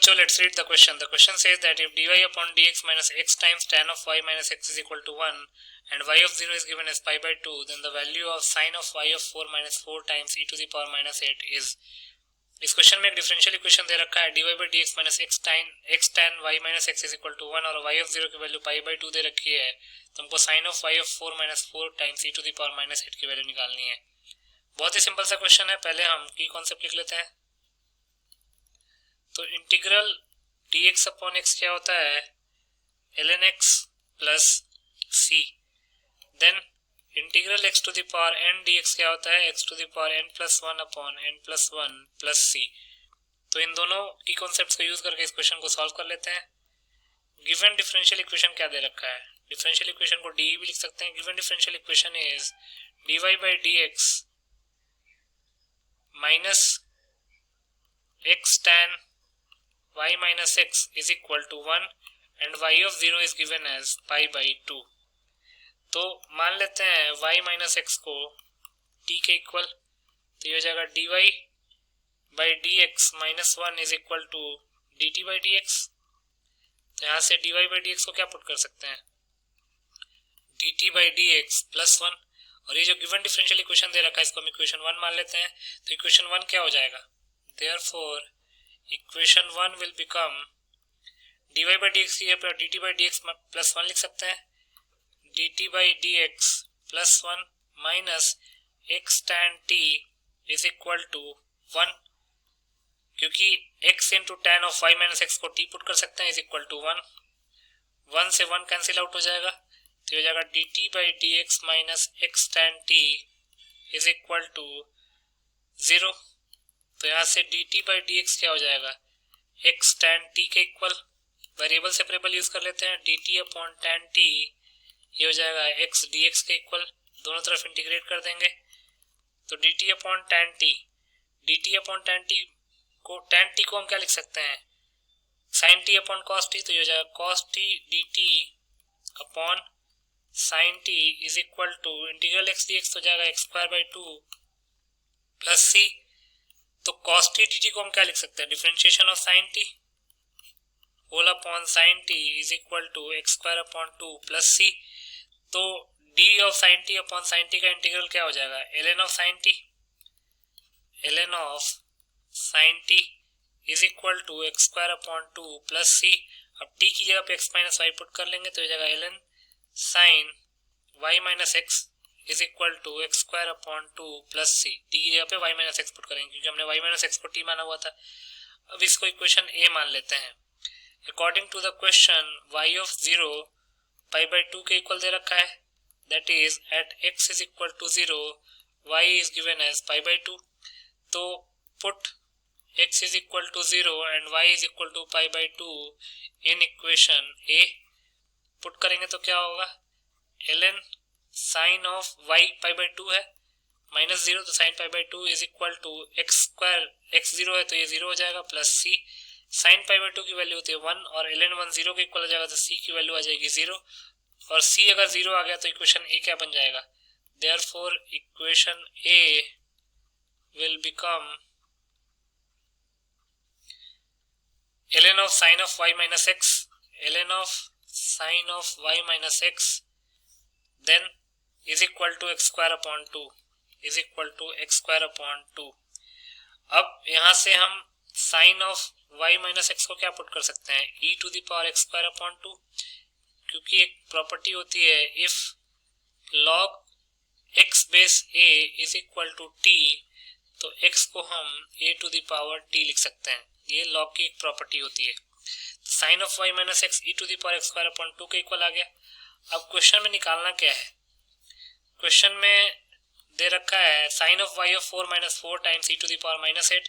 बच्चों, let's read the question. The question says that if dy upon dx minus x times tan of y minus x is equal to 1 and y of 0 is given as pi by 2, then the value of sin of y of 4 minus 4 times e to the power minus 8 is. इस question में एक differential equation दे रखा है dy by dx minus x tan y minus x is equal to 1 और y of 0 की value pi by 2 दे रखी है, तो हमको sin of y of 4 minus 4 times e to the power minus 8 की वैल्यू निकालनी है. बहुत ही सिंपल सा क्वेश्चन है. पहले हम की कॉन्सेप्ट लिख लेते हैं. तो इंटीग्रल dx अपॉन x क्या होता है? ln x plus c. Then integral x to the power n dx क्या होता है? x to the power n plus 1 upon n plus 1 plus c. तो इन दोनों की कॉन्सेप्ट्स को यूज करके इस क्वेश्चन को सॉल्व कर लेते हैं. गिवन डिफरेंशियल इक्वेशन क्या दे रखा है? डिफरेंशियल इक्वेशन को डी भी लिख सकते हैं. Given differential equation is dy by dx minus x tan y minus x is equal to 1 and y of 0 is given as pi by 2. तो मान लेते हैं y minus x को t के इक्वल, तो ये हो जाएगा dy by dx minus 1 is equal to dt by dx. तो यहाँ से dy by dx को क्या पुट कर सकते हैं? dt by dx plus 1. और ये जो गिवन डिफरेंशियल इक्वेशन दे रखा है इसको हम इक्वेशन 1 मान लेते हैं. तो इक्वेशन 1 क्या हो जाएगा? Therefore equation 1 will become dy by dx की जगह dt by dx plus 1 लिख सकते हैं. dt by dx plus 1 minus x tan t is equal to 1, क्योंकि x into tan of y minus x को t पुट कर सकते हैं is equal to 1. 1 से 1 कैंसिल आउट हो जाएगा, तो हो जाएगा dt by dx minus x tan t is equal to 0. तो यहाँ से dt by dx क्या हो जाएगा? x tan t के इक्वल. वेरिएबल सेपरेबल यूज कर लेते हैं. dt अपॉन tan t ये हो जाएगा x dx के इक्वल. दोनों तरफ इंटीग्रेट कर देंगे. तो dt अपॉन tan t को हम क्या लिख सकते हैं? sin t upon cos t. तो ये हो जाएगा cos t dt upon sin t is equal to integral x dx. तो जाएगा x square by 2 plus c. तो cos t dt को हम क्या लिख सकते हैं? Differentiation of sin t whole upon sin t is equal to x square upon 2 plus c. तो d of sin t upon sin t का इंटीग्रल क्या हो जाएगा? ln of sin t is equal to x square upon 2 plus c. अब t की जगह पे x माइनस वाई पुट कर लेंगे, तो हो जाएगा ln sin y minus x is equal to x square upon 2 plus c. T की जगह पे y माइनस एक्स पुट करेंगे क्योंकि हमने y माइनस एक्स को t माना हुआ था. अब इसको इक्वेशन a मान लेते हैं. According to the question y of 0 pi by 2 के इक्वल दे रखा है. That is at x is equal to 0 y is given as pi by 2. तो put x is equal to 0 and y is equal to pi by 2 in equation a. Put करेंगे तो क्या होगा? ln sine of y pi by 2 है minus 0, तो sine pi by 2 is equal to x square. x 0 है तो ये 0 हो जाएगा plus c. Sine pi by 2 की वैल्यू होती है 1 और ln 1 0 के इक्वल हो जाएगा, तो c की वैल्यू आ जाएगी 0. और c अगर 0 आ गया तो इक्वेशन a क्या बन जाएगा? Therefore equation a will become ln of sine of y minus x, ln of sine of y minus x then is equal to x square upon 2 is equal to x square upon 2. अब यहाँ से हम sine of y minus x को क्या put कर सकते हैं? e to the power x square upon 2, क्योंकि एक प्रॉपर्टी होती है if log x base a is equal to t, तो x को हम a to the power t लिख सकते हैं. ये log की एक प्रॉपर्टी होती है. Sine of y minus x e to the power x square upon 2 के इक्वल आ गया. अब क्वेश्चन में निकालना क्या है? क्वेश्चन में दे रखा है sine of y of 4 minus 4 times e to the power minus 8.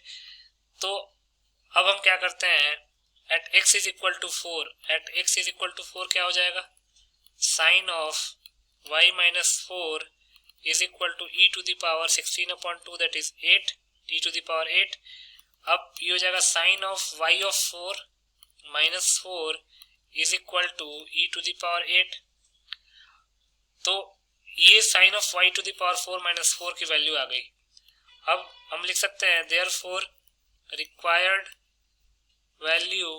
तो अब हम क्या करते हैं? At x is equal to 4, at x is equal to 4 क्या हो जाएगा? Sine of y minus 4 is equal to e to the power 16 upon 2 that is 8 e to the power 8. अब ये हो जाएगा sine of y of 4 minus 4 is equal to e to the power 8. तो ये sine of y to the power 4 minus 4 की value आ गई. अब हम लिख सकते हैं therefore required value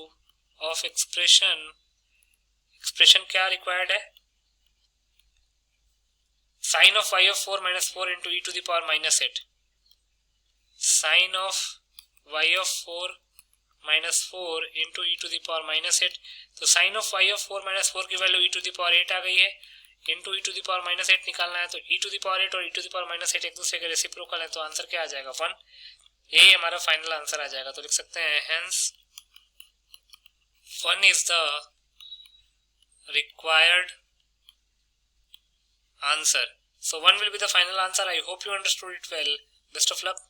of expression क्या रिक्वायर्ड है, sine of y of 4 minus 4 into e to the power minus 8, sine of y of 4 minus 4 into e to the power minus 8। तो sine of y of 4 minus 4 की value e to the power 8 आ गई है, into e to the power minus 8 निकालना है, तो e to the power 8 और e to the power minus 8 एक दूसरे के रेसिप्रोकल है, तो आंसर क्या आ जाएगा 1। यही हमारा फाइनल आंसर आ जाएगा। तो लिख सकते हैं hence 1 is the required answer. So 1 will be the final answer. I hope you understood it well. Best of luck.